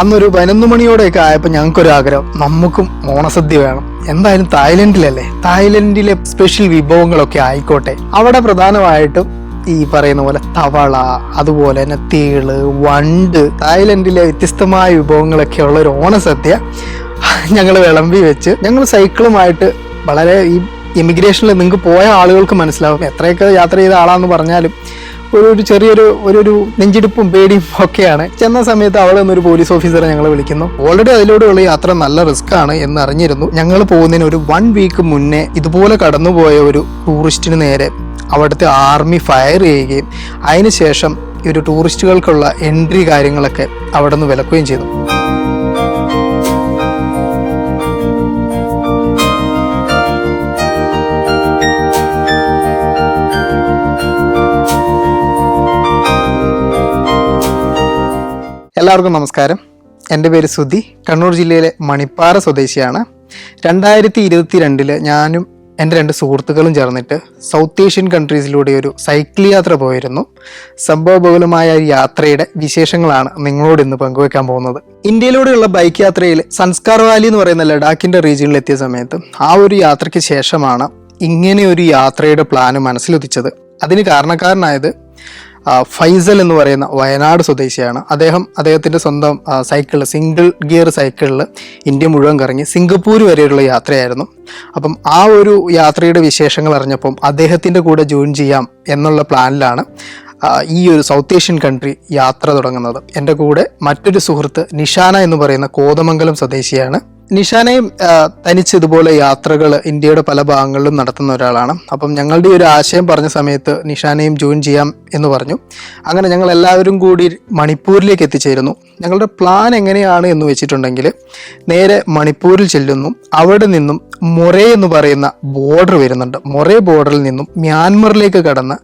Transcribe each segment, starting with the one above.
അന്നൊരു 11 മണിയോടെയൊക്കെ ആയപ്പോൾ ഞങ്ങൾക്കൊരു ആഗ്രഹം, നമുക്കും ഓണസദ്യ വേണം. എന്തായാലും തായ്ലൻഡിലല്ലേ, തായ്ലൻഡിലെ സ്പെഷ്യൽ വിഭവങ്ങളൊക്കെ ആയിക്കോട്ടെ. അവിടെ പ്രധാനമായിട്ടും ഈ പറയുന്ന പോലെ തവള, അതുപോലെ തന്നെ തേള്, വണ്ട്, തായ്ലൻഡിലെ വ്യത്യസ്തമായ വിഭവങ്ങളൊക്കെ ഉള്ള ഒരു ഓണസദ്യ ഞങ്ങൾ വിളമ്പി വെച്ച് ഞങ്ങൾ സൈക്കിളുമായിട്ട് വളരെ ഈ ഇമിഗ്രേഷനിൽ നിങ്ങൾക്ക് പോയ ആളുകൾക്ക് മനസ്സിലാവും, എത്രയൊക്കെ യാത്ര ചെയ്ത ആളാന്ന് പറഞ്ഞാലും ഒരു ചെറിയൊരു നെഞ്ചിടിപ്പും പേടിയും ഒക്കെയാണ്. ചെന്ന സമയത്ത് അവിടെ നിന്നൊരു പോലീസ് ഓഫീസറെ ഞങ്ങൾ വിളിക്കുന്നു. ഓൾറെഡി അതിലൂടെയുള്ള യാത്ര നല്ല റിസ്ക് ആണ് എന്ന് അറിഞ്ഞിരുന്നു. ഞങ്ങൾ പോകുന്നതിന് ഒരു 1 വീക്ക് മുന്നേ ഇതുപോലെ കടന്നുപോയ ഒരു ടൂറിസ്റ്റിന് നേരെ അവിടുത്തെ ആർമി ഫയർ ചെയ്യുകയും അതിനുശേഷം ഈ ഒരു ടൂറിസ്റ്റുകൾക്കുള്ള എൻട്രി കാര്യങ്ങളൊക്കെ അവിടെ നിന്ന് വിലക്കുകയും ചെയ്തു. എല്ലാവർക്കും നമസ്കാരം. എൻ്റെ പേര് സുധി, കണ്ണൂർ ജില്ലയിലെ മണിപ്പാറ സ്വദേശിയാണ്. 2022 ഞാനും എൻ്റെ 2 സുഹൃത്തുക്കളും ചേർന്നിട്ട് സൗത്ത് ഏഷ്യൻ കൺട്രീസിലൂടെ ഒരു സൈക്കിൾ യാത്ര പോയിരുന്നു. സംഭവബഹുലമായ ഒരു യാത്രയുടെ വിശേഷങ്ങളാണ് നിങ്ങളോട് ഇന്ന് പങ്കുവെക്കാൻ പോകുന്നത്. ഇന്ത്യയിലൂടെയുള്ള ബൈക്ക് യാത്രയിൽ സൻസ്കാർ വാലി എന്ന് പറയുന്ന ലഡാക്കിൻ്റെ റീജിയനിൽ എത്തിയ സമയത്ത് ആ ഒരു യാത്രയ്ക്ക് ശേഷമാണ് ഇങ്ങനെ ഒരു യാത്രയുടെ പ്ലാന് മനസ്സിലുദിച്ചത്. അതിന് കാരണക്കാരനായത് ഫൈസൽ എന്ന് പറയുന്ന വയനാട് സ്വദേശിയാണ്. അദ്ദേഹത്തിൻ്റെ സ്വന്തം സിംഗിൾ ഗിയർ സൈക്കിളിൽ ഇന്ത്യ മുഴുവൻ കറങ്ങി സിംഗപ്പൂർ വരെയുള്ള യാത്രയായിരുന്നു. അപ്പം ആ ഒരു യാത്രയുടെ വിശേഷങ്ങൾ അറിഞ്ഞപ്പം അദ്ദേഹത്തിൻ്റെ കൂടെ ജോയിൻ ചെയ്യാം എന്നുള്ള പ്ലാനിലാണ് ഈ ഒരു സൗത്ത് ഏഷ്യൻ കൺട്രി യാത്ര തുടങ്ങുന്നത്. എൻ്റെ കൂടെ മറ്റൊരു സുഹൃത്ത് നിഷാന എന്ന് പറയുന്ന കോതമംഗലം സ്വദേശിയാണ്. നിഷാനയും തനിച്ച് ഇതുപോലെ യാത്രകൾ ഇന്ത്യയുടെ പല ഭാഗങ്ങളിലും നടത്തുന്ന ഒരാളാണ്. അപ്പം ഞങ്ങളുടെ ഒരു ആശയം പറഞ്ഞ സമയത്ത് നിഷാനയും ജോയിൻ ചെയ്യാം എന്ന് പറഞ്ഞു. അങ്ങനെ ഞങ്ങൾ എല്ലാവരും കൂടി മണിപ്പൂരിലേക്ക് എത്തിച്ചേരുന്നു. ഞങ്ങളുടെ പ്ലാൻ എങ്ങനെയാണ് എന്ന് വെച്ചിട്ടുണ്ടെങ്കിൽ, നേരെ മണിപ്പൂരിൽ ചെല്ലുന്നു. അവിടെ നിന്നും മൊറേ എന്ന് പറയുന്ന ബോർഡർ വരുന്നുണ്ട്. മൊറേ ബോർഡറിൽ നിന്നും മ്യാൻമറിലേക്ക് കടന്ന്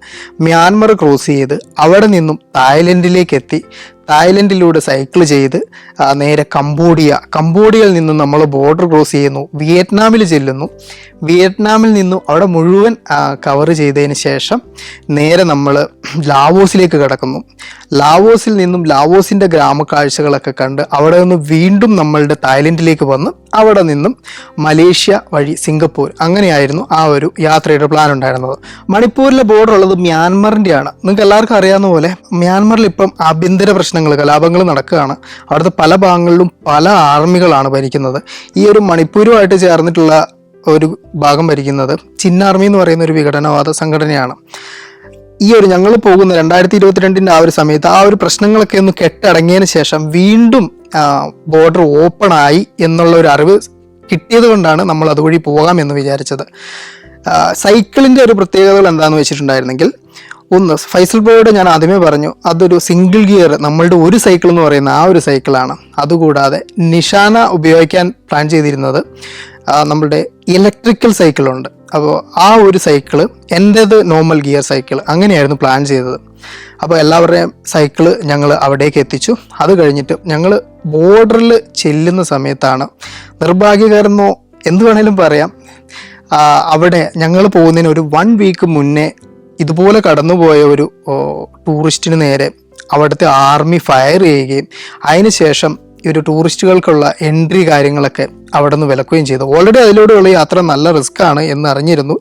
മ്യാൻമർ ക്രോസ് ചെയ്ത് അവിടെ നിന്നും തായ്ലൻഡിലേക്ക് എത്തി തായ്ലൻഡിലൂടെ സൈക്കിൾ ചെയ്ത് നേരെ കംബോഡിയയിൽ നിന്നും നമ്മൾ ബോർഡർ ക്രോസ് ചെയ്യുന്നു. വിയറ്റ്നാമിൽ ചെല്ലുന്നു. വിയറ്റ്നാമിൽ നിന്നും അവിടെ മുഴുവൻ കവർ ചെയ്തതിന് ശേഷം നേരെ നമ്മൾ ലാവോസിലേക്ക് കടക്കുന്നു. ലാവോസിൽ നിന്നും ലാവോസിൻ്റെ ഗ്രാമക്കാഴ്ചകളൊക്കെ കണ്ട് അവിടെ നിന്ന് വീണ്ടും നമ്മളുടെ തായ്ലൻഡിലേക്ക് വന്ന് അവിടെ നിന്നും മലേഷ്യ വഴി സിംഗപ്പൂർ, അങ്ങനെയായിരുന്നു ആ ഒരു യാത്രയുടെ പ്ലാൻ ഉണ്ടായിരുന്നത്. മണിപ്പൂരിലെ ബോർഡർ ഉള്ളത് മ്യാൻമറിൻ്റെയാണ്. നിങ്ങൾക്ക് എല്ലാവർക്കും അറിയാവുന്ന പോലെ മ്യാൻമറിൽ ഇപ്പം ആഭ്യന്തര പ്രശ്നങ്ങൾ, കലാപങ്ങൾ നടക്കുകയാണ്. അവിടുത്തെ പല ഭാഗങ്ങളിലും പല ആർമികളാണ് ഭരിക്കുന്നത്. ഈ ഒരു മണിപ്പൂരുമായിട്ട് ചേർന്നിട്ടുള്ള ഒരു ഭാഗം ഭരിക്കുന്നത് ചിന്നാർമി എന്ന് പറയുന്ന ഒരു വിഘടനവാദ സംഘടനയാണ്. ഈ ഒരു ഞങ്ങൾ പോകുന്ന 2022 ആ ഒരു സമയത്ത് ആ ഒരു പ്രശ്നങ്ങളൊക്കെ ഒന്ന് കെട്ടടങ്ങിയതിന് ശേഷം വീണ്ടും ബോർഡർ ഓപ്പൺ ആയി എന്നുള്ള ഒരു അറിവ് കിട്ടിയത് കൊണ്ടാണ് നമ്മൾ അതുവഴി പോകാം എന്ന് വിചാരിച്ചത്. സൈക്കിളിൻ്റെ ഒരു പ്രത്യേകതകൾ എന്താണെന്ന് വെച്ചിട്ടുണ്ടായിരുന്നെങ്കിൽ, ഒന്ന്, ഫൈസൽ ബ്രോയോട് ഞാൻ ആദ്യമേ പറഞ്ഞു, അതൊരു സിംഗിൾ ഗിയർ നമ്മളുടെ ഒരു സൈക്കിൾ എന്ന് പറയുന്ന ആ ഒരു സൈക്കിളാണ്. അതുകൂടാതെ നിഷാന ഉപയോഗിക്കാൻ പ്ലാൻ ചെയ്തിരുന്നത് നമ്മളുടെ ഇലക്ട്രിക്കൽ സൈക്കിളുണ്ട്. അപ്പോൾ ആ ഒരു സൈക്കിള്, എൻ്റേത് നോർമൽ ഗിയർ സൈക്കിൾ, അങ്ങനെയായിരുന്നു പ്ലാൻ ചെയ്തത്. അപ്പോൾ എല്ലാവരുടെയും സൈക്കിള് ഞങ്ങൾ അവിടേക്ക് എത്തിച്ചു. അത് കഴിഞ്ഞിട്ട് ഞങ്ങൾ ബോർഡറിൽ ചെല്ലുന്ന സമയത്താണ്, നിർഭാഗ്യകരമെന്നോ എന്ത് വേണേലും പറയാം, അവിടെ ഞങ്ങൾ പോകുന്നതിന് ഒരു 1 വീക്ക് മുന്നേ ഇതുപോലെ കടന്നുപോയ ഒരു ടൂറിസ്റ്റിന് നേരെ അവിടുത്തെ ആർമി ഫയർ ചെയ്യുകയും അതിനുശേഷം ഈ ഒരു ടൂറിസ്റ്റുകൾക്കുള്ള എൻട്രി കാര്യങ്ങളൊക്കെ അവിടെ നിന്ന് വിലക്കുകയും ചെയ്തു. ഓൾറെഡി അതിലൂടെയുള്ള യാത്ര നല്ല റിസ്ക് ആണ് എന്ന് അറിഞ്ഞിരുന്നു.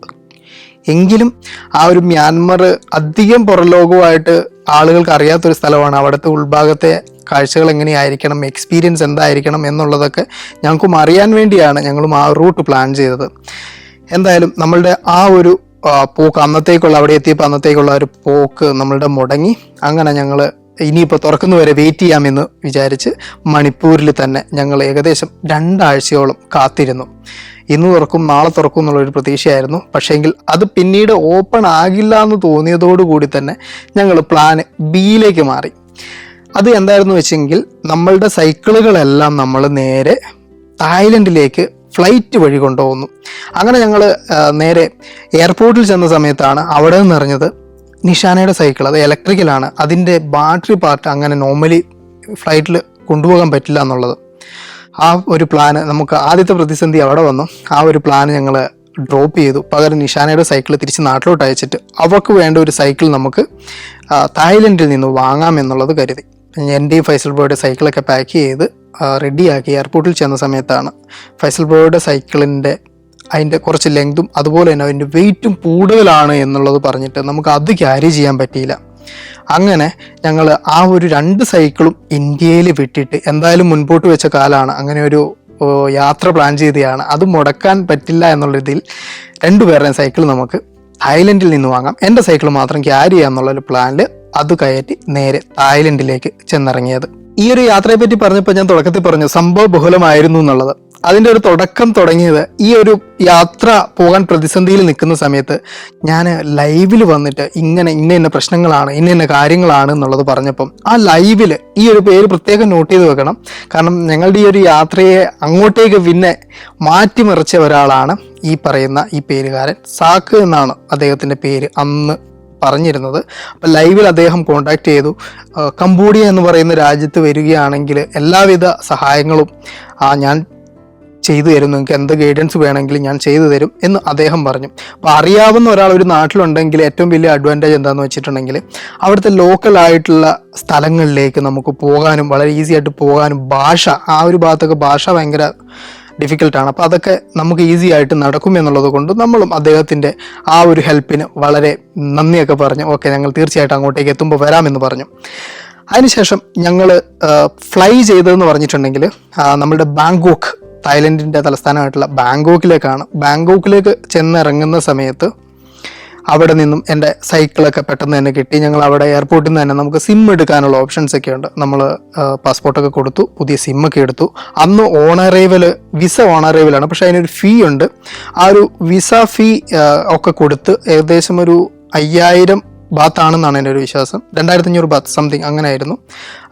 എങ്കിലും ആ ഒരു മ്യാൻമർ അധികം പുറംലോകവുമായിട്ട് ആളുകൾക്ക് അറിയാത്തൊരു സ്ഥലമാണ്. അവിടുത്തെ ഉൾഭാഗത്തെ കാഴ്ചകൾ എങ്ങനെയായിരിക്കണം, എക്സ്പീരിയൻസ് എന്തായിരിക്കണം എന്നുള്ളതൊക്കെ ഞങ്ങൾക്കും അറിയാൻ വേണ്ടിയാണ് ഞങ്ങളും ആ റൂട്ട് പ്ലാൻ ചെയ്തത്. എന്തായാലും നമ്മളുടെ ആ ഒരു പോക്ക് അന്നത്തേക്കുള്ള, അവിടെ എത്തിയപ്പോൾ അന്നത്തേക്കുള്ള ഒരു പോക്ക് നമ്മളുടെ മുടങ്ങി. അങ്ങനെ ഞങ്ങൾ ഇനിയിപ്പോൾ തുറക്കുന്നവരെ വെയിറ്റ് ചെയ്യാമെന്ന് വിചാരിച്ച് മണിപ്പൂരിൽ തന്നെ ഞങ്ങൾ ഏകദേശം 2 ആഴ്ചയോളം കാത്തിരുന്നു. ഇന്ന് തുറക്കും നാളെ തുറക്കും എന്നുള്ളൊരു പ്രതീക്ഷയായിരുന്നു. പക്ഷേങ്കിൽ അത് പിന്നീട് ഓപ്പൺ ആകില്ല എന്ന് തോന്നിയതോടുകൂടി തന്നെ ഞങ്ങൾ പ്ലാൻ ബിയിലേക്ക് മാറി. അത് എന്തായിരുന്നു വെച്ചെങ്കിൽ, നമ്മളുടെ സൈക്കിളുകളെല്ലാം നമ്മൾ നേരെ തായ്ലൻഡിലേക്ക് ഫ്ലൈറ്റ് വഴി കൊണ്ടുപോകുന്നു. അങ്ങനെ ഞങ്ങൾ നേരെ എയർപോർട്ടിൽ ചെന്ന സമയത്താണ് അവിടെ നിന്ന് അറിഞ്ഞത് നിഷാനയുടെ സൈക്കിൾ, അത് ഇലക്ട്രിക്കലാണ്, അതിൻ്റെ ബാറ്ററി പാർട്ട് അങ്ങനെ നോർമലി ഫ്ലൈറ്റിൽ കൊണ്ടുപോകാൻ പറ്റില്ല എന്നുള്ളത്. ആ ഒരു പ്ലാന് നമുക്ക് ആദ്യത്തെ പ്രതിസന്ധി അവിടെ വന്നു. ആ ഒരു പ്ലാൻ ഞങ്ങൾ ഡ്രോപ്പ് ചെയ്തു. പകരം നിഷാനയുടെ സൈക്കിൾ തിരിച്ച് നാട്ടിലോട്ട് അയച്ചിട്ട് അവർക്ക് വേണ്ട ഒരു സൈക്കിൾ നമുക്ക് തായ്ലൻഡിൽ നിന്ന് വാങ്ങാമെന്നുള്ളത് കരുതി. എൻ്റെയും ഫൈസൽ ബ്രോയുടെ സൈക്കിളൊക്കെ പാക്ക് ചെയ്ത് റെഡിയാക്കി എയർപോർട്ടിൽ ചെന്ന സമയത്താണ് ഫൈസൽ ബ്രോയുടെ സൈക്കിളിൻ്റെ അതിൻ്റെ കുറച്ച് ലെങ്തും അതുപോലെ തന്നെ അതിൻ്റെ വെയിറ്റും കൂടുതലാണ് എന്നുള്ളത് പറഞ്ഞിട്ട് നമുക്ക് അത് ക്യാരി ചെയ്യാൻ പറ്റിയില്ല. അങ്ങനെ ഞങ്ങൾ ആ ഒരു 2 സൈക്കിളും ഇന്ത്യയിൽ വിട്ടിട്ട് എന്തായാലും മുൻപോട്ട് വെച്ച കാലമാണ്, അങ്ങനെ ഒരു യാത്ര പ്ലാൻ ചെയ്തതാണ്, അത് മുടക്കാൻ പറ്റില്ല എന്നുള്ള രീതിയിൽ 2 പേരുടെയും സൈക്കിൾ നമുക്ക് തായ്ലൻഡിൽ നിന്ന് വാങ്ങാം, എൻ്റെ സൈക്കിൾ മാത്രം ക്യാരി ചെയ്യാമെന്നുള്ളൊരു പ്ലാനിൽ അത് കയറ്റി നേരെ തായ്ലൻഡിലേക്ക് ചെന്നിറങ്ങിയത്. ഈ ഒരു യാത്രയെ പറ്റി പറഞ്ഞപ്പോൾ ഞാൻ തുടക്കത്തിൽ പറഞ്ഞു സംഭവ ബഹുലമായിരുന്നു എന്നുള്ളത്. അതിൻ്റെ ഒരു തുടക്കം തുടങ്ങിയത് ഈ ഒരു യാത്ര പോകാൻ പ്രതിസന്ധിയിൽ നിൽക്കുന്ന സമയത്ത് ഞാൻ ലൈവിൽ വന്നിട്ട് ഇന്ന പ്രശ്നങ്ങളാണ് ഇന്ന കാര്യങ്ങളാണ് എന്നുള്ളത് പറഞ്ഞപ്പം ആ ലൈവിൽ ഈ ഒരു പേര് പ്രത്യേകം നോട്ട് ചെയ്ത് വെക്കണം. കാരണം ഞങ്ങളുടെ ഈ ഒരു യാത്രയെ അങ്ങോട്ടേക്ക് പിന്നെ മാറ്റിമറിച്ച ഒരാളാണ് ഈ പറയുന്ന ഈ പേരുകാരൻ. സാക്ക് എന്നാണ് അദ്ദേഹത്തിൻ്റെ പേര് അന്ന് പറഞ്ഞിരുന്നത്. അപ്പം ലൈവിൽ അദ്ദേഹം കോണ്ടാക്ട് ചെയ്തു. കംബോഡിയ എന്ന് പറയുന്ന രാജ്യത്ത് വരികയാണെങ്കിൽ എല്ലാവിധ സഹായങ്ങളും ഞാൻ ചെയ്തു തരും, നിങ്ങൾക്ക് എന്ത് ഗൈഡൻസ് വേണമെങ്കിലും ഞാൻ ചെയ്തു തരും എന്ന് അദ്ദേഹം പറഞ്ഞു. അപ്പോൾ അറിയാവുന്ന ഒരാൾ ഒരു നാട്ടിലുണ്ടെങ്കിൽ ഏറ്റവും വലിയ അഡ്വാൻറ്റേജ് എന്താണെന്ന് വെച്ചിട്ടുണ്ടെങ്കിൽ അവിടുത്തെ ലോക്കലായിട്ടുള്ള സ്ഥലങ്ങളിലേക്ക് നമുക്ക് പോകാനും വളരെ ഈസി ആയിട്ട് പോകാനും ഭാഷ ആ ഒരു ഭാഗത്തൊക്കെ ഭാഷ ഭയങ്കര ഡിഫിക്കൽട്ടാണ്. അപ്പോൾ അതൊക്കെ നമുക്ക് ഈസി ആയിട്ട് നടക്കും എന്നുള്ളത് കൊണ്ട് നമ്മളും അദ്ദേഹത്തിൻ്റെ ആ ഒരു ഹെൽപ്പിന് വളരെ നന്ദിയൊക്കെ പറഞ്ഞു. ഓക്കെ, ഞങ്ങൾ തീർച്ചയായിട്ടും അങ്ങോട്ടേക്ക് എത്തുമ്പോൾ വരാമെന്ന് പറഞ്ഞു. അതിനുശേഷം ഞങ്ങൾ ഫ്ലൈ ചെയ്തതെന്ന് പറഞ്ഞിട്ടുണ്ടെങ്കിൽ നമ്മളുടെ ബാങ്കോക്ക്, തായ്ലൻഡിൻ്റെ തലസ്ഥാനമായിട്ടുള്ള ബാങ്കോക്കിലേക്കാണ്. ബാങ്കോക്കിലേക്ക് ചെന്നിറങ്ങുന്ന സമയത്ത് അവിടെ നിന്നും എൻ്റെ സൈക്കിളൊക്കെ പെട്ടെന്ന് തന്നെ കിട്ടി. ഞങ്ങൾ അവിടെ എയർപോർട്ടിൽ നിന്ന് തന്നെ നമുക്ക് സിം എടുക്കാനുള്ള ഓപ്ഷൻസ് ഒക്കെ ഉണ്ട്. നമ്മൾ പാസ്പോർട്ടൊക്കെ കൊടുത്തു, പുതിയ സിമ്മൊക്കെ എടുത്തു. അന്ന് വിസ ഓൺ അറൈവലാണ്, പക്ഷേ അതിനൊരു ഫീ ഉണ്ട്. ആ ഒരു വിസ ഫീ ഒക്കെ കൊടുത്ത് ഏകദേശം ഒരു 5000 ബാത്താണെന്നാണ് എൻ്റെ ഒരു വിശ്വാസം, 2500 ബാത്ത് സംതിങ് അങ്ങനെ ആയിരുന്നു.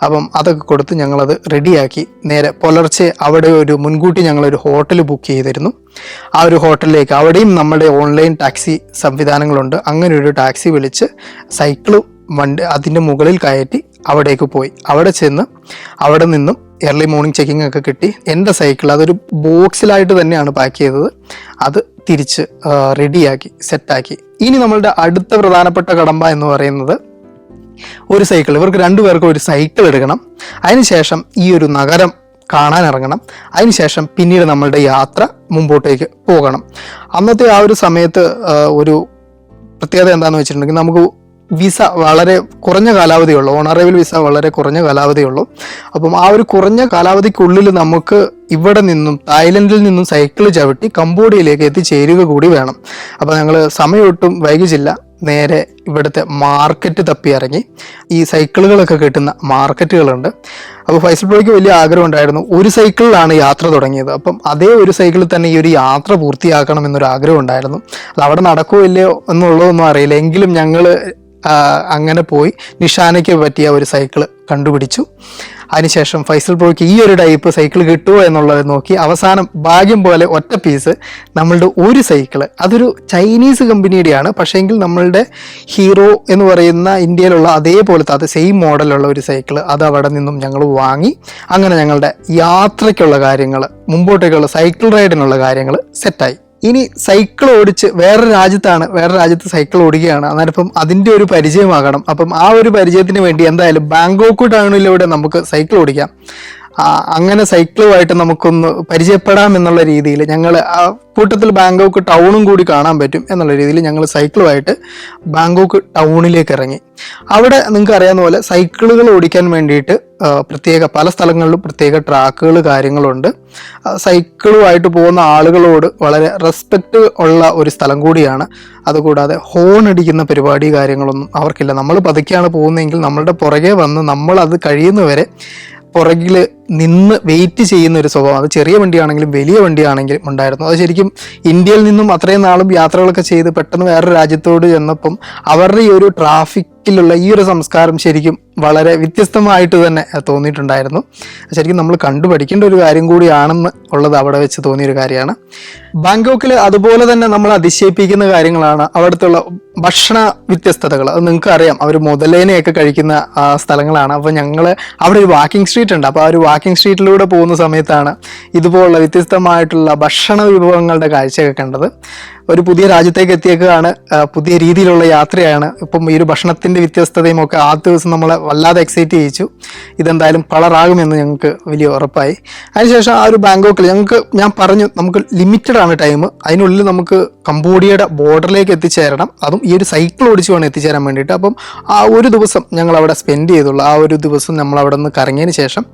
അപ്പം അതൊക്കെ കൊടുത്ത് ഞങ്ങളത് റെഡിയാക്കി നേരെ പുലർച്ചെ അവിടെ ഒരു മുൻകൂട്ടി ഞങ്ങളൊരു ഹോട്ടൽ ബുക്ക് ചെയ്തിരുന്നു. ആ ഒരു ഹോട്ടലിലേക്ക് അവിടെയും നമ്മുടെ ഓൺലൈൻ ടാക്സി സംവിധാനങ്ങളുണ്ട്. അങ്ങനെ ഒരു ടാക്സി വിളിച്ച് സൈക്കിള് വണ്ടി അതിൻ്റെ മുകളിൽ കയറ്റി അവിടേക്ക് പോയി. അവിടെ ചെന്ന് അവിടെ നിന്നും എർലി മോർണിംഗ് ചെക്കിംഗ് ഒക്കെ കിട്ടി. എൻ്റെ സൈക്കിൾ അതൊരു ബോക്സിലായിട്ട് തന്നെയാണ് പാക്ക് ചെയ്തത്. അത് തിരിച്ച് റെഡിയാക്കി സെറ്റാക്കി. ഇനി നമ്മളുടെ അടുത്ത പ്രധാനപ്പെട്ട കടമ്പ എന്ന് പറയുന്നത് ഒരു സൈക്കിൾ, ഇവർക്ക് 2 പേർക്കും ഒരു സൈക്കിൾ എടുക്കണം. അതിനുശേഷം ഈ ഒരു നഗരം കാണാൻ ഇറങ്ങണം. അതിനുശേഷം പിന്നീട് നമ്മളുടെ യാത്ര മുമ്പോട്ടേക്ക് പോകണം. അന്നത്തെ ആ ഒരു സമയത്ത് ഒരു പ്രത്യേകത എന്താണെന്ന് വെച്ചിട്ടുണ്ടെങ്കിൽ നമുക്ക് വിസ വളരെ കുറഞ്ഞ കാലാവധിയുള്ളൂ, ഓൺ അറൈവൽ വിസ വളരെ കുറഞ്ഞ കാലാവധിയുള്ളൂ. അപ്പം ആ ഒരു കുറഞ്ഞ കാലാവധിക്കുള്ളിൽ നമുക്ക് ഇവിടെ നിന്നും തായ്ലൻഡിൽ നിന്നും സൈക്കിൾ ചവിട്ടി കംബോഡിയയിലേക്ക് എത്തിച്ചേരുക കൂടി വേണം. അപ്പോൾ ഞങ്ങൾ സമയമൊട്ടും വൈകിച്ചില്ല, നേരെ ഇവിടുത്തെ മാർക്കറ്റ് തപ്പി ഇറങ്ങി. ഈ സൈക്കിളുകളൊക്കെ കിട്ടുന്ന മാർക്കറ്റുകളുണ്ട്. അപ്പോൾ ഫൈസൽ ബ്രോയ്ക്ക് വലിയ ആഗ്രഹം ഉണ്ടായിരുന്നു, ഒരു സൈക്കിളിലാണ് യാത്ര തുടങ്ങിയത്. അപ്പം അതേ ഒരു സൈക്കിളിൽ തന്നെ ഈ ഒരു യാത്ര പൂർത്തിയാക്കണം എന്നൊരു ആഗ്രഹം ഉണ്ടായിരുന്നു. അത് അവിടെ നടക്കുമോ ഇല്ലയോ എന്നുള്ളതൊന്നും അറിയില്ല. എങ്കിലും ഞങ്ങൾ അങ്ങനെ പോയി നിഷാനയ്ക്ക് പറ്റിയ ഒരു സൈക്കിൾ കണ്ടുപിടിച്ചു. അതിനുശേഷം ഫൈസൽ ബ്രോയ്ക്ക് ഈ ഒരു ടൈപ്പ് സൈക്കിൾ കിട്ടുമോ എന്നുള്ളത് നോക്കി അവസാനം ഭാഗ്യം പോലെ ഒറ്റ പീസ് നമ്മളുടെ ഒരു സൈക്കിള്, അതൊരു ചൈനീസ് കമ്പനിയുടെയാണ്, പക്ഷേങ്കിൽ നമ്മളുടെ ഹീറോ എന്ന് പറയുന്ന ഇന്ത്യയിലുള്ള അതേപോലത്തെ അത് സെയിം മോഡലുള്ള ഒരു സൈക്കിള് അത് അവിടെ നിന്നും ഞങ്ങൾ വാങ്ങി. അങ്ങനെ ഞങ്ങളുടെ യാത്രയ്ക്കുള്ള കാര്യങ്ങൾ, മുമ്പോട്ടേക്കുള്ള സൈക്കിൾ റൈഡിനുള്ള കാര്യങ്ങൾ സെറ്റായി. ഇനി സൈക്കിൾ ഓടിച്ച് വേറെ രാജ്യത്ത് സൈക്കിൾ ഓടിക്കുകയാണ്. അന്നേരം അതിൻ്റെ ഒരു പരിചയമാകണം. അപ്പം ആ ഒരു പരിചയത്തിന് വേണ്ടി എന്തായാലും ബാങ്കോക്ക് ടൗണിലൂടെ നമുക്ക് സൈക്കിൾ ഓടിക്കാം. അങ്ങനെ സൈക്കിളുമായിട്ട് നമുക്കൊന്ന് പരിചയപ്പെടാം എന്നുള്ള രീതിയിൽ ഞങ്ങൾ ആ കൂട്ടത്തിൽ ബാങ്കോക്ക് ടൗണും കൂടി കാണാൻ പറ്റും എന്നുള്ള രീതിയിൽ ഞങ്ങൾ സൈക്കിളുമായിട്ട് ബാങ്കോക്ക് ടൗണിലേക്ക് ഇറങ്ങി. അവിടെ നിങ്ങൾക്ക് അറിയാവുന്ന പോലെ സൈക്കിളുകൾ ഓടിക്കാൻ വേണ്ടിയിട്ട് പല സ്ഥലങ്ങളിലും പ്രത്യേക ട്രാക്കുകൾ കാര്യങ്ങളുണ്ട്. സൈക്കിളുമായിട്ട് പോകുന്ന ആളുകളോട് വളരെ റെസ്പെക്റ്റ് ഉള്ള ഒരു സ്ഥലം കൂടിയാണ്. അതുകൂടാതെ ഹോൺ അടിക്കുന്ന പരിപാടി കാര്യങ്ങളൊന്നും അവർക്കില്ല. നമ്മൾ പതുക്കെയാണ് പോകുന്നതെങ്കിൽ നമ്മളുടെ പുറകെ വന്ന് നമ്മളത് കഴിയുന്നവരെ പുറകിൽ നിന്ന് വെയിറ്റ് ചെയ്യുന്ന ഒരു സ്വഭാവം, അത് ചെറിയ വണ്ടിയാണെങ്കിലും വലിയ വണ്ടിയാണെങ്കിലും ഉണ്ടായിരുന്നു. അത് ശരിക്കും ഇന്ത്യയിൽ നിന്നും അത്രയും നാളും യാത്രകളൊക്കെ ചെയ്ത് പെട്ടെന്ന് വേറൊരു രാജ്യത്തോട് ചെന്നപ്പം അവരുടെ ഈ ഒരു ട്രാഫിക്കിലുള്ള ഈ ഒരു സംസ്കാരം ശരിക്കും വളരെ വ്യത്യസ്തമായിട്ട് തന്നെ തോന്നിയിട്ടുണ്ടായിരുന്നു. ശരിക്കും നമ്മൾ കണ്ടുപഠിക്കേണ്ട ഒരു കാര്യം കൂടിയാണെന്ന് ഉള്ളത് അവിടെ വെച്ച് തോന്നിയൊരു കാര്യമാണ്. ബാങ്കോക്കിൽ അതുപോലെ തന്നെ നമ്മൾ അതിശയിപ്പിക്കുന്ന കാര്യങ്ങളാണ് അവിടുത്തെ ഭക്ഷണ വ്യത്യസ്തതകൾ. അത് നിങ്ങൾക്ക് അറിയാം, അവർ മുതലേനെയൊക്കെ കഴിക്കുന്ന സ്ഥലങ്ങളാണ്. അപ്പോൾ ഞങ്ങൾ അവിടെ ഒരു വാക്കിംഗ് സ്ട്രീറ്റ് ഉണ്ട്. അപ്പോൾ ആ ഒരു വാക്കിംഗ് സ്ട്രീറ്റിലൂടെ പോകുന്ന സമയത്താണ് ഇതുപോലുള്ള വ്യത്യസ്തമായിട്ടുള്ള ഭക്ഷണ വിഭവങ്ങളുടെ കാഴ്ചയൊക്കെ കണ്ടത്. ഒരു പുതിയ രാജ്യത്തേക്ക് എത്തിയേക്കാണ്, പുതിയ രീതിയിലുള്ള യാത്രയാണ്. ഇപ്പം ഈ ഒരു ഭക്ഷണത്തിൻ്റെ വ്യത്യസ്തതയും ഒക്കെ ആ ദിവസം നമ്മളെ വല്ലാതെ എക്സൈറ്റ് ചെയ്യിച്ചു. ഇതെന്തായാലും കളറാകുമെന്ന് ഞങ്ങൾക്ക് വലിയ ഉറപ്പായി. അതിനുശേഷം ആ ഒരു ബാങ്കോക്കിൽ ഞാൻ പറഞ്ഞു നമുക്ക് ലിമിറ്റഡ് ആണ് ടൈം, അതിനുള്ളിൽ നമുക്ക് കംബോഡിയയുടെ ബോർഡറിലേക്ക് എത്തിച്ചേരണം, അതും ഈ ഒരു സൈക്കിൾ ഓടിച്ച് വേണം എത്തിച്ചേരാൻ വേണ്ടിയിട്ട്. അപ്പം ആ ഒരു ദിവസം ഞങ്ങൾ അവിടെ സ്പെൻഡ് ചെയ്തുള്ളൂ. ആ ഒരു ദിവസം നമ്മൾ അവിടെ നിന്ന് കറങ്ങിയതിന് ശേഷം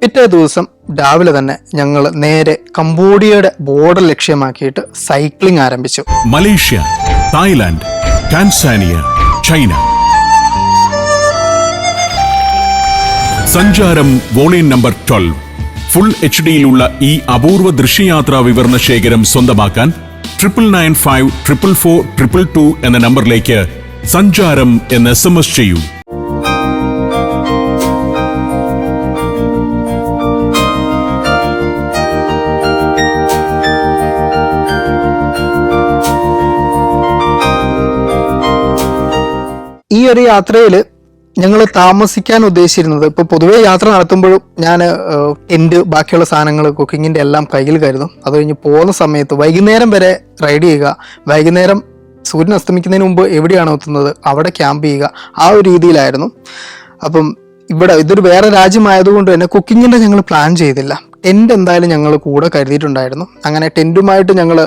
പിറ്റേ ദിവസം രാവിലെ തന്നെ ഞങ്ങൾ നേരെ കംബോഡിയയുടെ ബോർഡർ ലക്ഷ്യമാക്കിയിട്ട് സൈക്ലിംഗ് ആരംഭിച്ചു. Malaysia, Thailand, Tanzania, China. സഞ്ചാരം വോളിയം നമ്പർ 12. ഫുൾ HD-യിലുള്ള ഈ അപൂർവ ദൃശ്യയാത്രാ വിവരണ ശേഖരം സ്വന്തമാക്കാൻ 9995444222 എന്ന നമ്പറിലേക്ക് സഞ്ചാരം എന്ന് SMS ചെയ്യൂ. ഈ ഒരു യാത്രയിൽ ഞങ്ങൾ താമസിക്കാൻ ഉദ്ദേശിച്ചിരുന്നത്, ഇപ്പോൾ പൊതുവേ യാത്ര നടത്തുമ്പോഴും ഞാൻ ടെൻറ്റ് ബാക്കിയുള്ള സാധനങ്ങൾ കുക്കിങ്ങിൻ്റെ എല്ലാം കയ്യിൽ കരുതും. അത് കഴിഞ്ഞ് പോകുന്ന സമയത്ത് വൈകുന്നേരം വരെ റൈഡ് ചെയ്യുക, വൈകുന്നേരം സൂര്യൻ അസ്തമിക്കുന്നതിന് മുമ്പ് എവിടെയാണോ എത്തുന്നത് അവിടെ ക്യാമ്പ് ചെയ്യുക, ആ ഒരു രീതിയിലായിരുന്നു. അപ്പം ഇതൊരു വേറെ രാജ്യമായതുകൊണ്ട് തന്നെ കുക്കിങ്ങിൻ്റെ ഞങ്ങൾ പ്ലാൻ ചെയ്തില്ല. ടെൻറ്റ് എന്തായാലും ഞങ്ങൾ കൂടെ കരുതിയിട്ടുണ്ടായിരുന്നു. അങ്ങനെ ടെൻറ്റുമായിട്ട് ഞങ്ങൾ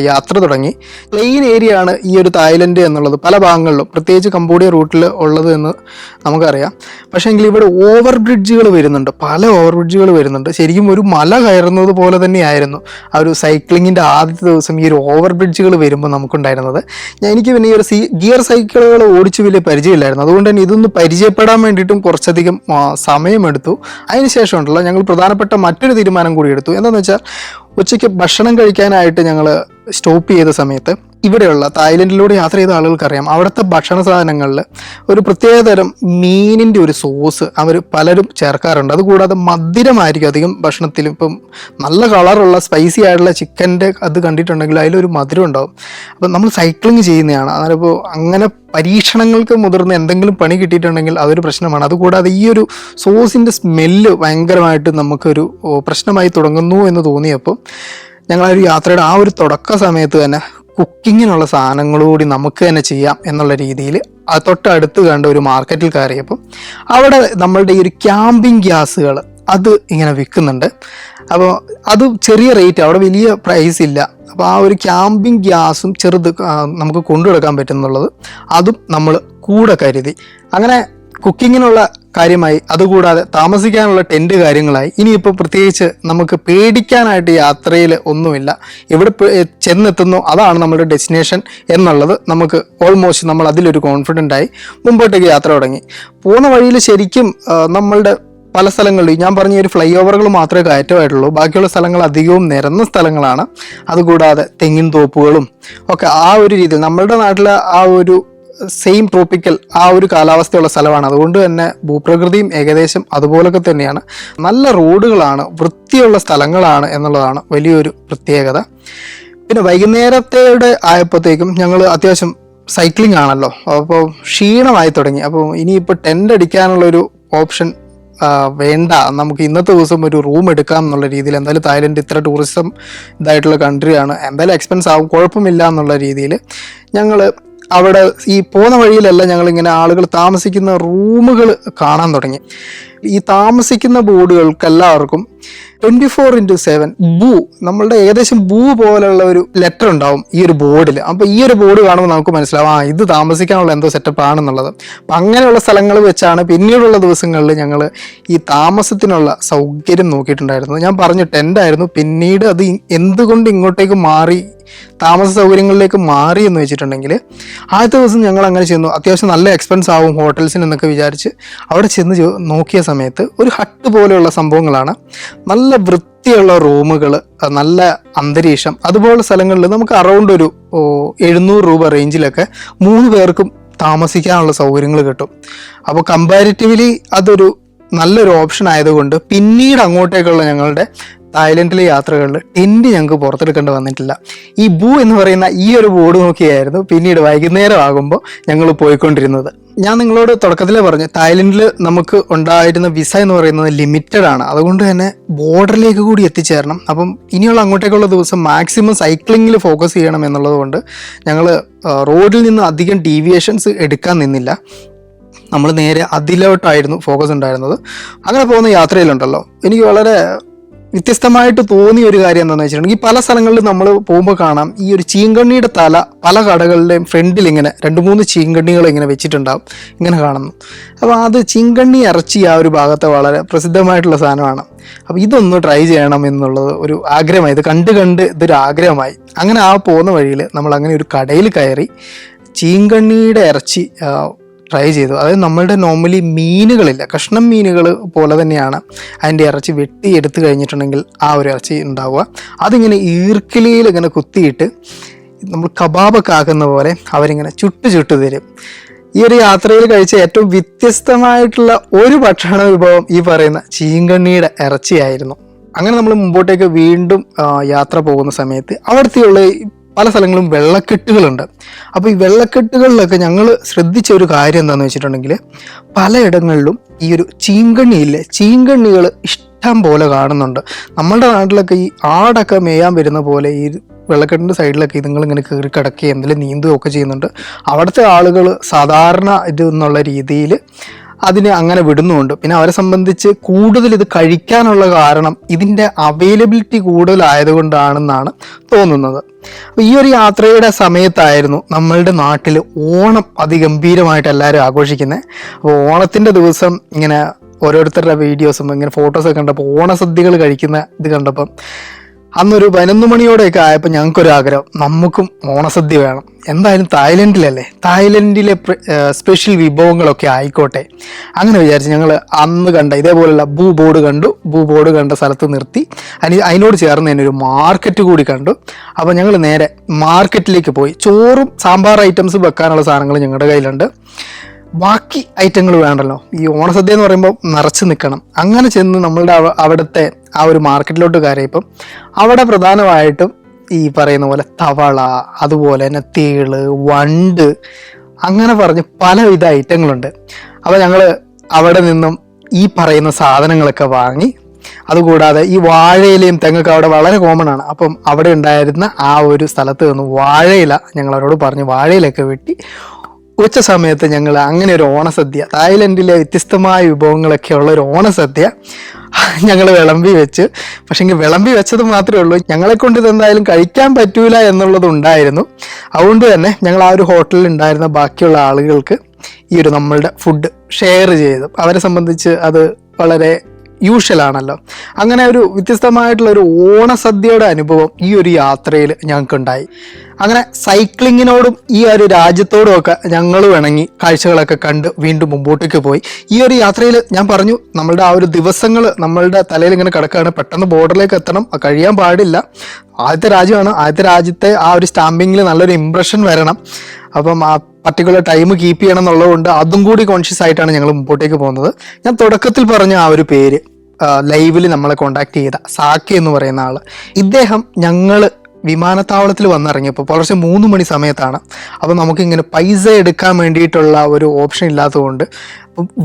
യാത്ര തുടങ്ങി. പ്ലെയിൻ ഏരിയ ആണ് ഈ ഒരു തായ്ലൻഡ് എന്നുള്ളത് പല ഭാഗങ്ങളിലും, പ്രത്യേകിച്ച് കംബോഡിയ റൂട്ടിൽ ഉള്ളത് എന്ന് നമുക്കറിയാം. പക്ഷേ എങ്കിൽ ഇവിടെ ഓവർ ബ്രിഡ്ജുകൾ വരുന്നുണ്ട്, പല ഓവർ ബ്രിഡ്ജുകൾ വരുന്നുണ്ട്. ശരിക്കും ഒരു മല കയറുന്നത് പോലെ തന്നെയായിരുന്നു ആ ഒരു സൈക്ലിങ്ങിൻ്റെ ആദ്യത്തെ ദിവസം ഈ ഒരു ഓവർ ബ്രിഡ്ജുകൾ വരുമ്പോൾ നമുക്കുണ്ടായിരുന്നത്. എനിക്ക് പിന്നെ ഈ ഒരു ഗിയർ സൈക്കിളുകൾ ഓടിച്ച് വലിയ പരിചയമില്ലായിരുന്നു. അതുകൊണ്ട് തന്നെ ഇതൊന്ന് പരിചയപ്പെടാൻ വേണ്ടിയിട്ടും കുറച്ചധികം സമയമെടുത്തു. അതിനുശേഷം ഉണ്ടല്ലോ ഞങ്ങൾ പ്രധാനപ്പെട്ട മറ്റൊരു തീരുമാനം കൂടി എടുത്തു. എന്താണെന്ന് വെച്ചാൽ ഉച്ചയ്ക്ക് ഭക്ഷണം കഴിക്കാനായിട്ട് ഞങ്ങൾ സ്റ്റോപ്പ് ചെയ്ത സമയത്ത് ഇവിടെയുള്ള തായ്ലൻഡിലൂടെ യാത്ര ചെയ്ത ആളുകൾക്കറിയാം, അവിടുത്തെ ഭക്ഷണ സാധനങ്ങളിൽ ഒരു പ്രത്യേകതരം മീനിൻ്റെ ഒരു സോസ് അവർ പലരും ചേർക്കാറുണ്ട്. അതുകൂടാതെ മധുരമായിരിക്കും അധികം ഭക്ഷണത്തിലും. ഇപ്പം നല്ല കളറുള്ള സ്പൈസി ആയിട്ടുള്ള ചിക്കൻ്റെ അത് കണ്ടിട്ടുണ്ടെങ്കിൽ അതിലൊരു മധുരം ഉണ്ടാവും. അപ്പം നമ്മൾ സൈക്ലിംഗ് ചെയ്യുന്നതാണ്, അതിപ്പോൾ അങ്ങനെ പരീക്ഷണങ്ങൾക്ക് മുതിർന്ന് എന്തെങ്കിലും പണി കിട്ടിയിട്ടുണ്ടെങ്കിൽ അതൊരു പ്രശ്നമാണ്. അതുകൂടാതെ ഈ ഒരു സോസിൻ്റെ സ്മെല്ല് ഭയങ്കരമായിട്ട് നമുക്കൊരു പ്രശ്നമായി തുടങ്ങുന്നു എന്ന് തോന്നിയപ്പോൾ ഞങ്ങൾ ആ ഒരു യാത്രയുടെ ആ ഒരു തുടക്ക സമയത്ത് തന്നെ കുക്കിങ്ങിനുള്ള സാധനങ്ങളൂടി നമുക്ക് തന്നെ ചെയ്യാം എന്നുള്ള രീതിയിൽ തൊട്ടടുത്ത് കണ്ട ഒരു മാർക്കറ്റിൽ കയറിയപ്പോൾ അവിടെ നമ്മളുടെ ഈ ഒരു ക്യാമ്പിംഗ് ഗ്യാസുകൾ അത് ഇങ്ങനെ വിൽക്കുന്നുണ്ട്. അപ്പോൾ അത് ചെറിയ റേറ്റ്, അവിടെ വലിയ പ്രൈസ് ഇല്ല. അപ്പോൾ ആ ഒരു ക്യാമ്പിംഗ് ഗ്യാസും ചെറുത് നമുക്ക് കൊണ്ടുനടക്കാൻ പറ്റുന്നുള്ളത് അതും നമ്മൾ കൂടെ കരുതി. അങ്ങനെ കുക്കിങ്ങിനുള്ള കാര്യമായി, അതുകൂടാതെ താമസിക്കാനുള്ള ടെൻറ്റ് കാര്യങ്ങളായി. ഇനിയിപ്പോൾ പ്രത്യേകിച്ച് നമുക്ക് പേടിക്കാനായിട്ട് യാത്രയിൽ ഒന്നുമില്ല. എവിടെ ചെന്നെത്തുന്നു അതാണ് നമ്മുടെ ഡെസ്റ്റിനേഷൻ എന്നുള്ളത് നമുക്ക് ഓൾമോസ്റ്റ് നമ്മൾ അതിലൊരു കോൺഫിഡൻ്റ് ആയി മുമ്പോട്ടേക്ക് യാത്ര തുടങ്ങി. പോകുന്ന വഴിയിൽ ശരിക്കും നമ്മളുടെ പല സ്ഥലങ്ങളിലും ഞാൻ പറഞ്ഞ ഒരു ഫ്ലൈ ഓവറുകൾ മാത്രമേ കയറ്റമായിട്ടുള്ളൂ, ബാക്കിയുള്ള സ്ഥലങ്ങൾ അധികവും നിരന്ന സ്ഥലങ്ങളാണ്. അതുകൂടാതെ തെങ്ങിൻ തോപ്പുകളും ഒക്കെ ആ ഒരു രീതിയിൽ നമ്മളുടെ നാട്ടിലെ ആ ഒരു സെയിം ട്രോപ്പിക്കൽ ആ ഒരു കാലാവസ്ഥയുള്ള സ്ഥലമാണ്. അതുകൊണ്ട് തന്നെ ഭൂപ്രകൃതിയും ഏകദേശം അതുപോലൊക്കെ തന്നെയാണ്. നല്ല റോഡുകളാണ്, വൃത്തിയുള്ള സ്ഥലങ്ങളാണ് എന്നുള്ളതാണ് വലിയൊരു പ്രത്യേകത. പിന്നെ വൈകുന്നേരത്തോടെ ആയപ്പോഴത്തേക്കും ഞങ്ങൾ അത്യാവശ്യം സൈക്ലിംഗ് ആണല്ലോ, അപ്പോൾ ക്ഷീണമായി തുടങ്ങി. അപ്പോൾ ഇനിയിപ്പോൾ ടെൻ്റ് അടിക്കാനുള്ളൊരു ഓപ്ഷൻ വേണ്ട, നമുക്ക് ഇന്നത്തെ ദിവസം ഒരു റൂം എടുക്കാം എന്നുള്ള രീതിയിൽ. എന്തായാലും തായ്ലൻഡ് ഇത്ര ടൂറിസം ഇതായിട്ടുള്ള കൺട്രിയാണ്, എന്തായാലും എക്സ്പെൻസ് ആവും, കുഴപ്പമില്ല എന്നുള്ള രീതിയിൽ ഞങ്ങൾ അവിടെ ഈ പോകുന്ന വഴിയിലല്ല ഞങ്ങളിങ്ങനെ ആളുകൾ താമസിക്കുന്ന റൂമുകൾ കാണാൻ തുടങ്ങി. ഈ താമസിക്കുന്ന ബോർഡുകൾക്ക് എല്ലാവർക്കും 24/7 ബൂ, നമ്മളുടെ ഏകദേശം ബൂ പോലുള്ള ഒരു ലെറ്റർ ഉണ്ടാവും ഈ ഒരു ബോർഡിൽ. അപ്പോൾ ഈ ഒരു ബോർഡ് കാണുമ്പോൾ നമുക്ക് മനസ്സിലാവും ഇത് താമസിക്കാനുള്ള എന്തോ സെറ്റപ്പ് ആണെന്നുള്ളത്. അപ്പം അങ്ങനെയുള്ള സ്ഥലങ്ങൾ വെച്ചാണ് പിന്നീടുള്ള ദിവസങ്ങളിൽ ഞങ്ങൾ ഈ താമസത്തിനുള്ള സൗകര്യം നോക്കിയിട്ടുണ്ടായിരുന്നത്. ഞാൻ പറഞ്ഞു ടെൻ്റായിരുന്നു, പിന്നീട് അത് എന്തുകൊണ്ട് ഇങ്ങോട്ടേക്ക് മാറി താമസ സൗകര്യങ്ങളിലേക്ക് മാറി എന്ന് വെച്ചിട്ടുണ്ടെങ്കിൽ ആദ്യത്തെ ദിവസം ഞങ്ങൾ അങ്ങനെ ചെന്നു. അത്യാവശ്യം നല്ല എക്സ്പെൻസ് ആവും ഹോട്ടൽസിന് എന്നൊക്കെ വിചാരിച്ച് അവിടെ ചെന്ന് നോക്കിയ സമയത്ത് ഒരു ഹട്ട് പോലെയുള്ള സംഭവങ്ങളാണ്. നല്ല വൃത്തിയുള്ള റൂമുകൾ, നല്ല അന്തരീക്ഷം, അതുപോലുള്ള സ്ഥലങ്ങളിൽ നമുക്ക് അറൗണ്ട് ഒരു 700 രൂപ റേഞ്ചിലൊക്കെ 3 പേർക്കും താമസിക്കാനുള്ള സൗകര്യങ്ങൾ കിട്ടും. അപ്പോൾ കമ്പാരിറ്റീവ്ലി അതൊരു നല്ലൊരു ഓപ്ഷൻ ആയതുകൊണ്ട് പിന്നീട് അങ്ങോട്ടേക്കുള്ള ഞങ്ങളുടെ തായ്ലൻഡിലെ യാത്രകളിൽ ടെൻറ്റ് ഞങ്ങൾക്ക് പുറത്തെടുക്കേണ്ടി വന്നിട്ടില്ല. ഈ ബൂ എന്ന് പറയുന്ന ഈ ഒരു ബോർഡ് നോക്കിയായിരുന്നു പിന്നീട് വൈകുന്നേരം ആകുമ്പോൾ ഞങ്ങൾ പോയിക്കൊണ്ടിരുന്നത്. ഞാൻ നിങ്ങളോട് തുടക്കത്തിലേ പറഞ്ഞു, തായ്ലൻഡിൽ നമുക്ക് ഉണ്ടായിരുന്ന വിസ എന്ന് പറയുന്നത് ലിമിറ്റഡ് ആണ്. അതുകൊണ്ട് തന്നെ ബോർഡറിലേക്ക് കൂടി എത്തിച്ചേരണം. അപ്പം ഇനിയുള്ള അങ്ങോട്ടേക്കുള്ള ദിവസം മാക്സിമം സൈക്ലിങ്ങിൽ ഫോക്കസ് ചെയ്യണം എന്നുള്ളത് കൊണ്ട് ഞങ്ങൾ റോഡിൽ നിന്ന് അധികം ഡീവിയേഷൻസ് എടുക്കാൻ നിന്നില്ല. നമ്മൾ നേരെ അതിലോട്ടായിരുന്നു ഫോക്കസ് ഉണ്ടായിരുന്നത്. അങ്ങനെ പോകുന്ന യാത്രയിലുണ്ടല്ലോ, എനിക്ക് വളരെ വ്യത്യസ്തമായിട്ട് തോന്നിയ ഒരു കാര്യം എന്താണെന്ന് വെച്ചിട്ടുണ്ടെങ്കിൽ, പല സ്ഥലങ്ങളിലും നമ്മൾ പോകുമ്പോൾ കാണാം ഈ ഒരു ചീങ്കണ്ണിയുടെ തല പല കടകളുടെയും ഫ്രണ്ടിൽ ഇങ്ങനെ 2-3 ചീങ്കണ്ണികൾ ഇങ്ങനെ വെച്ചിട്ടുണ്ടാവും, ഇങ്ങനെ കാണുന്നു. അപ്പോൾ അത് ചീങ്കണ്ണി ഇറച്ചി ആ ഒരു ഭാഗത്തെ വളരെ പ്രസിദ്ധമായിട്ടുള്ള സാധനമാണ്. അപ്പോൾ ഇതൊന്ന് ട്രൈ ചെയ്യണം എന്നുള്ളത് ഒരു ആഗ്രഹമായി. ഇത് കണ്ട് ഇതൊരു ആഗ്രഹമായി. അങ്ങനെ ആ പോകുന്ന വഴിയിൽ നമ്മൾ അങ്ങനെ ഒരു കടയിൽ കയറി ചീങ്കണ്ണിയുടെ ഇറച്ചി ട്രൈ ചെയ്തു. അതായത് നമ്മളുടെ നോർമലി മീനുകളില്ല, കഷ്ണം മീനുകൾ പോലെ തന്നെയാണ് അതിൻ്റെ ഇറച്ചി വെട്ടി എടുത്തു കഴിഞ്ഞിട്ടുണ്ടെങ്കിൽ ആ ഒരു ഇറച്ചി ഉണ്ടാവുക. അതിങ്ങനെ ഈർക്കിലിയിൽ ഇങ്ങനെ കുത്തിയിട്ട് നമ്മൾ കബാബൊക്കെ ആക്കുന്ന പോലെ അവരിങ്ങനെ ചുട്ട് തരും. ഈ ഒരു യാത്രയിൽ കഴിച്ച ഏറ്റവും വ്യത്യസ്തമായിട്ടുള്ള ഒരു ഭക്ഷണ വിഭവം ഈ പറയുന്ന ചീങ്കണ്ണിയുടെ ഇറച്ചിയായിരുന്നു. അങ്ങനെ നമ്മൾ മുമ്പോട്ടേക്ക് വീണ്ടും യാത്ര പോകുന്ന സമയത്ത് അവിടുത്തെയുള്ള പല സ്ഥലങ്ങളും വെള്ളക്കെട്ടുകളുണ്ട്. അപ്പോൾ ഈ വെള്ളക്കെട്ടുകളിലൊക്കെ ഞങ്ങൾ ശ്രദ്ധിച്ച ഒരു കാര്യം എന്താണെന്ന് വെച്ചിട്ടുണ്ടെങ്കിൽ, പലയിടങ്ങളിലും ഈ ഒരു ചീങ്കണ്ണികൾ ഇഷ്ടം പോലെ കാണുന്നുണ്ട്. നമ്മളുടെ നാട്ടിലൊക്കെ ഈ ആടൊക്കെ മേയാൻ വരുന്ന പോലെ ഈ വെള്ളക്കെട്ടിൻ്റെ സൈഡിലൊക്കെ ഇതുങ്ങളിങ്ങനെ കയറി കിടക്കുകയും എന്തെങ്കിലും നീന്തുകയും ഒക്കെ ചെയ്യുന്നുണ്ട്. അവിടുത്തെ ആളുകൾ സാധാരണ ഇത് എന്നുള്ള രീതിയിൽ അതിനെ അങ്ങനെ വിടുന്നുമുണ്ട്. പിന്നെ അവരെ സംബന്ധിച്ച് കൂടുതൽ ഇത് കഴിക്കാനുള്ള കാരണം ഇതിൻ്റെ അവൈലബിലിറ്റി കൂടുതലായതുകൊണ്ടാണെന്നാണ് തോന്നുന്നത്. അപ്പോൾ ഈ ഒരു യാത്രയുടെ സമയത്തായിരുന്നു നമ്മളുടെ നാട്ടിൽ ഓണം അതിഗംഭീരമായിട്ട് എല്ലാവരും ആഘോഷിക്കുന്നത്. അപ്പോൾ ഓണത്തിൻ്റെ ദിവസം ഇങ്ങനെ ഓരോരുത്തരുടെ വീഡിയോസും ഇങ്ങനെ ഫോട്ടോസൊക്കെ കണ്ടപ്പോൾ ഓണസദ്യകൾ കഴിക്കുന്ന ഇത് കണ്ടപ്പം അന്നൊരു 11 മണിയോടെയൊക്കെ ആയപ്പോൾ ഞങ്ങൾക്കൊരാഗ്രഹം, നമുക്കും ഓണസദ്യ വേണം. എന്തായാലും തായ്ലൻഡിലല്ലേ, തായ്ലൻഡിലെ സ്പെഷ്യൽ വിഭവങ്ങളൊക്കെ ആയിക്കോട്ടെ. അങ്ങനെ വിചാരിച്ച് ഞങ്ങൾ അന്ന് കണ്ട ഇതേപോലുള്ള ഭൂ ബോർഡ് കണ്ട സ്ഥലത്ത് നിർത്തി. അതിനോട് ചേർന്ന് തന്നെ ഒരു മാർക്കറ്റ് കൂടി കണ്ടു. അപ്പോൾ ഞങ്ങൾ നേരെ മാർക്കറ്റിലേക്ക് പോയി. ചോറും സാമ്പാർ ഐറ്റംസ് വെക്കാനുള്ള സാധനങ്ങൾ ഞങ്ങളുടെ കയ്യിലുണ്ട്. ബാക്കി ഐറ്റങ്ങൾ വേണ്ടല്ലോ, ഈ ഓണസദ്യ എന്ന് പറയുമ്പോൾ നിറച്ച് നിൽക്കണം. അങ്ങനെ ചെന്ന് നമ്മളുടെ അവിടുത്തെ ആ ഒരു മാർക്കറ്റിലോട്ട് കയറിയപ്പം അവിടെ പ്രധാനമായിട്ടും ഈ പറയുന്ന പോലെ തവള, അതുപോലെ തന്നെ തേള്, വണ്ട്, അങ്ങനെ പറഞ്ഞ് പലവിധ ഐറ്റങ്ങളുണ്ട്. അപ്പോൾ ഞങ്ങൾ അവിടെ നിന്നും ഈ പറയുന്ന സാധനങ്ങളൊക്കെ വാങ്ങി. അതുകൂടാതെ ഈ വാഴയിലയും തെങ്ങൊക്കെ അവിടെ വളരെ കോമൺ ആണ്. അപ്പം അവിടെ ഉണ്ടായിരുന്ന ആ ഒരു സ്ഥലത്ത് നിന്ന് വാഴയില ഞങ്ങൾ അവരോട് പറഞ്ഞ് വാഴയിലൊക്കെ വെട്ടി ഉച്ച സമയത്ത് ഞങ്ങൾ അങ്ങനെ ഒരു ഓണസദ്യ, തായ്ലൻഡിലെ വ്യത്യസ്തമായ വിഭവങ്ങളൊക്കെ ഉള്ള ഒരു ഓണസദ്യ ഞങ്ങൾ വിളമ്പി വെച്ച്. പക്ഷേ വിളമ്പി വെച്ചത് മാത്രമേ ഉള്ളൂ, ഞങ്ങളെ കൊണ്ട് ഇതെന്തായാലും കഴിക്കാൻ പറ്റൂല എന്നുള്ളത് ഉണ്ടായിരുന്നു. അതുകൊണ്ട് തന്നെ ഞങ്ങൾ ആ ഒരു ഹോട്ടലിൽ ഉണ്ടായിരുന്ന ബാക്കിയുള്ള ആളുകൾക്ക് ഈ ഒരു നമ്മളുടെ ഫുഡ് ഷെയർ ചെയ്തു. അവരെ സംബന്ധിച്ച് അത് വളരെ യൂഷ്വലാണല്ലോ. അങ്ങനെ ഒരു വ്യത്യസ്തമായിട്ടുള്ള ഒരു ഓണസദ്യയുടെ അനുഭവം ഈ ഒരു യാത്രയിൽ ഞങ്ങൾക്കുണ്ടായി. അങ്ങനെ സൈക്ലിങ്ങിനോടും ഈ ഒരു രാജ്യത്തോടും ഒക്കെ ഞങ്ങൾ ഇണങ്ങി കാഴ്ചകളൊക്കെ കണ്ട് വീണ്ടും മുമ്പോട്ടേക്ക് പോയി. ഈ ഒരു യാത്രയിൽ ഞാൻ പറഞ്ഞു, നമ്മളുടെ ആ ഒരു ദിവസങ്ങൾ നമ്മളുടെ തലയിൽ ഇങ്ങനെ കിടക്കുകയാണ്. പെട്ടെന്ന് ബോർഡറിലേക്ക് എത്തണം, കഴിയാൻ പാടില്ല. ആദ്യത്തെ രാജ്യമാണ്, ആദ്യത്തെ രാജ്യത്തെ ആ ഒരു സ്റ്റാമ്പിങ്ങിൽ നല്ലൊരു ഇംപ്രഷൻ വരണം. അപ്പം ആ പർട്ടിക്കുലർ ടൈം കീപ്പ് ചെയ്യണം എന്നുള്ളതുകൊണ്ട് അതും കൂടി കോൺഷ്യസ് ആയിട്ടാണ് ഞങ്ങൾ മുമ്പോട്ടേക്ക് പോകുന്നത്. ഞാൻ തുടക്കത്തിൽ പറഞ്ഞ ആ ഒരു പേര് ലൈവിൽ നമ്മളെ കോണ്ടാക്ട് ചെയ്ത സാക്കി എന്ന് പറയുന്ന ആള്, ഇദ്ദേഹം ഞങ്ങൾ വിമാനത്താവളത്തിൽ വന്നിറങ്ങിയപ്പോൾ പുലർച്ചെ 3 മണി സമയത്താണ്. അപ്പോൾ നമുക്കിങ്ങനെ പൈസ എടുക്കാൻ വേണ്ടിയിട്ടുള്ള ഒരു ഓപ്ഷൻ ഇല്ലാത്തതുകൊണ്ട്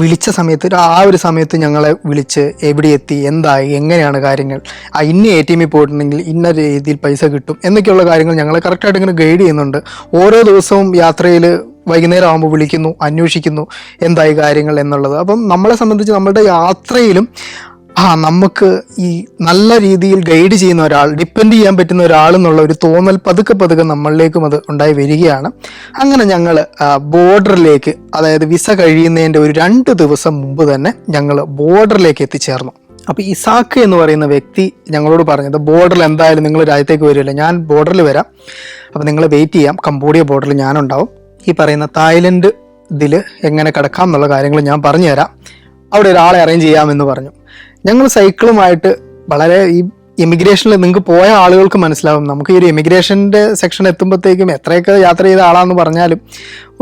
വിളിച്ച സമയത്ത് ആ ഒരു സമയത്ത് ഞങ്ങളെ വിളിച്ച് എവിടെ എത്തി, എന്തായി, എങ്ങനെയാണ് കാര്യങ്ങൾ, ഇന്ന ATM പോയിട്ടുണ്ടെങ്കിൽ ഇന്ന രീതിയിൽ പൈസ കിട്ടും എന്നൊക്കെയുള്ള കാര്യങ്ങൾ ഞങ്ങളെ കറക്റ്റായിട്ട് ഇങ്ങനെ ഗൈഡ് ചെയ്യുന്നുണ്ട്. ഓരോ ദിവസവും യാത്രയിൽ വൈകുന്നേരം ആകുമ്പോൾ വിളിക്കുന്നു, അന്വേഷിക്കുന്നു എന്തായി കാര്യങ്ങൾ എന്നുള്ളത്. അപ്പം നമ്മളെ സംബന്ധിച്ച് നമ്മളുടെ യാത്രയിലും നമുക്ക് ഈ നല്ല രീതിയിൽ ഗൈഡ് ചെയ്യുന്ന ഒരാൾ, ഡിപ്പെൻഡ് ചെയ്യാൻ പറ്റുന്ന ഒരാൾ എന്നുള്ള ഒരു തോന്നൽ പതുക്കെ നമ്മളിലേക്കും അത് ഉണ്ടായി വരികയാണ്. അങ്ങനെ ഞങ്ങൾ ബോർഡറിലേക്ക്, അതായത് വിസ കഴിയുന്നതിൻ്റെ ഒരു 2 ദിവസം മുമ്പ് തന്നെ ഞങ്ങൾ ബോർഡറിലേക്ക് എത്തിച്ചേർന്നു. അപ്പോൾ ഇസാക്ക് എന്ന് പറയുന്ന വ്യക്തി ഞങ്ങളോട് പറഞ്ഞത്, ബോർഡറിൽ എന്തായാലും നിങ്ങൾ രാജ്യത്തേക്ക് വരില്ല, ഞാൻ ബോർഡറിൽ വരാം, അപ്പോൾ നിങ്ങൾ വെയിറ്റ് ചെയ്യാം, കംബോഡിയ ബോർഡറിൽ ഞാനുണ്ടാവും. ഈ പറയുന്ന തായ്ലൻഡ് ഇതിൽ എങ്ങനെ കിടക്കാം എന്നുള്ള കാര്യങ്ങൾ ഞാൻ പറഞ്ഞു തരാം, അവിടെ ഒരാളെ അറേഞ്ച് ചെയ്യാമെന്ന് പറഞ്ഞു. ഞങ്ങൾ സൈക്കിളുമായിട്ട് വളരെ ഈ ഇമിഗ്രേഷനിൽ നിങ്ങൾക്ക് പോയ ആളുകൾക്ക് മനസ്സിലാവും, നമുക്ക് ഈ ഒരു ഇമിഗ്രേഷൻ്റെ സെക്ഷൻ എത്തുമ്പോഴത്തേക്കും എത്രയൊക്കെ യാത്ര ചെയ്ത ആളാന്ന് പറഞ്ഞാലും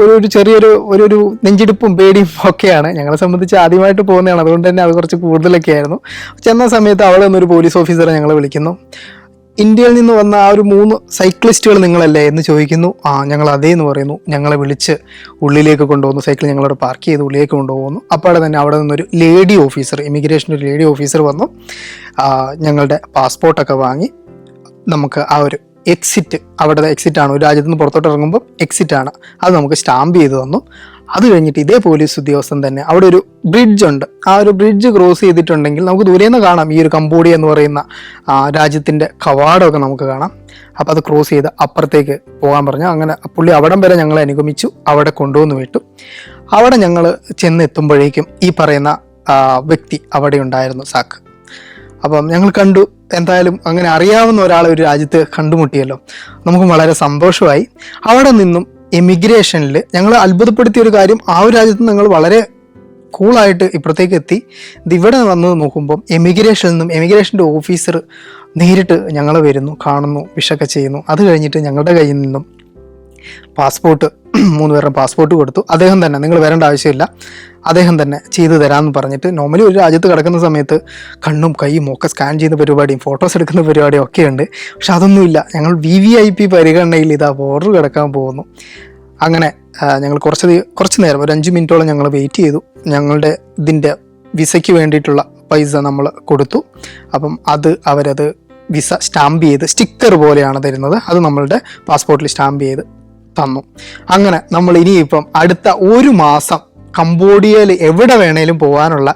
ഒരു ചെറിയൊരു നെഞ്ചിടിപ്പും പേടിയും ഒക്കെയാണ്. ഞങ്ങളെ സംബന്ധിച്ച് ആദ്യമായിട്ട് പോകുന്നതാണ്, അതുകൊണ്ട് തന്നെ അത് കുറച്ച് കൂടുതലൊക്കെ ആയിരുന്നു. ചെന്ന സമയത്ത് അവിടെ നിന്നൊരു പോലീസ് ഓഫീസറെ ഞങ്ങൾ വിളിക്കുന്നു. ഇന്ത്യയിൽ നിന്ന് വന്ന ആ ഒരു 3 സൈക്ലിസ്റ്റുകൾ നിങ്ങളല്ലേ എന്ന് ചോദിക്കുന്നു. ഞങ്ങൾ അതേ എന്ന് പറയുന്നു. ഞങ്ങളെ വിളിച്ച് ഉള്ളിലേക്ക് കൊണ്ടുപോകുന്നു. സൈക്കിൾ ഞങ്ങളവിടെ പാർക്ക് ചെയ്ത് ഉള്ളിലേക്ക് കൊണ്ടുപോകുന്നു. അപ്പോൾ തന്നെ അവിടെ നിന്നൊരു ലേഡി ഓഫീസർ, ഇമിഗ്രേഷൻ ഒരു ലേഡി ഓഫീസർ വന്നു. ഞങ്ങളുടെ പാസ്പോർട്ടൊക്കെ വാങ്ങി നമുക്ക് ആ ഒരു എക്സിറ്റ്, അവിടുത്തെ എക്സിറ്റാണ്, ഒരു രാജ്യത്ത് നിന്ന് പുറത്തോട്ട് ഇറങ്ങുമ്പോൾ എക്സിറ്റാണ്, അത് നമുക്ക് സ്റ്റാമ്പ് ചെയ്ത് തന്നു. അത് കഴിഞ്ഞിട്ട് ഇതേ പോലീസ് ഉദ്യോഗസ്ഥൻ തന്നെ അവിടെ ഒരു ബ്രിഡ്ജ് ഉണ്ട്, ആ ഒരു ബ്രിഡ്ജ് ക്രോസ് ചെയ്തിട്ടുണ്ടെങ്കിൽ നമുക്ക് ദൂരെ നിന്ന് കാണാം ഈ ഒരു കംബോഡിയ എന്ന് പറയുന്ന രാജ്യത്തിൻ്റെ കവാടമൊക്കെ നമുക്ക് കാണാം. അപ്പോൾ അത് ക്രോസ് ചെയ്ത് അപ്പുറത്തേക്ക് പോകാൻ പറഞ്ഞു. അങ്ങനെ പുള്ളി അവിടം വരെ ഞങ്ങളെ അനുഗമിച്ചു, അവിടെ കൊണ്ടുവന്ന് വിട്ടു. അവിടെ ഞങ്ങൾ ചെന്നെത്തുമ്പോഴേക്കും ഈ പറയുന്ന വ്യക്തി അവിടെ ഉണ്ടായിരുന്നു, സാക്ക്. അപ്പം ഞങ്ങൾ കണ്ടു, എന്തായാലും അങ്ങനെ അറിയാവുന്ന ഒരാളെ ഒരു രാജ്യത്ത് കണ്ടുമുട്ടിയല്ലോ, നമുക്ക് വളരെ സന്തോഷമായി. അവിടെ നിന്നും എമിഗ്രേഷനിൽ ഞങ്ങൾ അത്ഭുതപ്പെടുത്തിയ ഒരു കാര്യം, ആ ഒരു രാജ്യത്ത് ഞങ്ങൾ വളരെ കൂളായിട്ട് ഇപ്പുറത്തേക്ക് എത്തി. ഇവിടെ വന്ന് നോക്കുമ്പം എമിഗ്രേഷനിൽ നിന്നും എമിഗ്രേഷൻ്റെ ഓഫീസർ നേരിട്ട് ഞങ്ങൾ വരുന്നു, കാണുന്നു, വിഷൊക്കെ ചെയ്യുന്നു. അത് കഴിഞ്ഞിട്ട് ഞങ്ങളുടെ കയ്യിൽ നിന്നും പാസ്പോർട്ട്, 3 പേരുടെ പാസ്പോർട്ട് കൊടുത്തു. അദ്ദേഹം തന്നെ, നിങ്ങൾ വരേണ്ട ആവശ്യമില്ല, അദ്ദേഹം തന്നെ ചെയ്തു തരാമെന്ന് പറഞ്ഞിട്ട്. നോർമലി ഒരു രാജ്യത്ത് കിടക്കുന്ന സമയത്ത് കണ്ണും കൈയും ഒക്കെ സ്കാൻ ചെയ്യുന്ന പരിപാടിയും ഫോട്ടോസ് എടുക്കുന്ന പരിപാടിയും ഒക്കെ ഉണ്ട്. പക്ഷെ അതൊന്നുമില്ല. ഞങ്ങൾ VVIP പരിഗണനയിൽ ഇതാ ബോർഡർ കിടക്കാൻ പോകുന്നു. അങ്ങനെ ഞങ്ങൾ കുറച്ച് നേരം, ഒരു 5 മിനിറ്റോളം ഞങ്ങൾ വെയിറ്റ് ചെയ്തു. ഞങ്ങളുടെ ഇതിൻ്റെ വിസയ്ക്ക് വേണ്ടിയിട്ടുള്ള പൈസ നമ്മൾ കൊടുത്തു. അപ്പം അവരത് വിസ സ്റ്റാമ്പ് ചെയ്ത്, സ്റ്റിക്കർ പോലെയാണ് തരുന്നത്, അത് നമ്മളുടെ പാസ്പോർട്ടിൽ സ്റ്റാമ്പ് ചെയ്ത് തന്നു. അങ്ങനെ നമ്മൾ ഇനിയിപ്പം അടുത്ത 1 മാസം കംബോഡിയയിൽ എവിടെ വേണേലും പോകാനുള്ള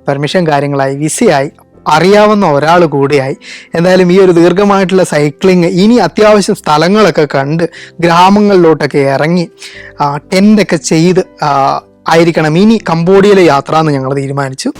പെർമിഷൻ കാര്യങ്ങളായി, വിസയായി, അറിയാവുന്ന ഒരാൾ കൂടിയായി. എന്തായാലും ഈ ഒരു ദീർഘമായിട്ടുള്ള സൈക്ലിങ്, ഇനി അത്യാവശ്യം സ്ഥലങ്ങളൊക്കെ കണ്ട് ഗ്രാമങ്ങളിലോട്ടൊക്കെ ഇറങ്ങി ടെൻ്റൊക്കെ ചെയ്ത് ആയിരിക്കണം ഇനി കംബോഡിയയിലെ യാത്ര എന്ന് ഞങ്ങൾ തീരുമാനിച്ചു.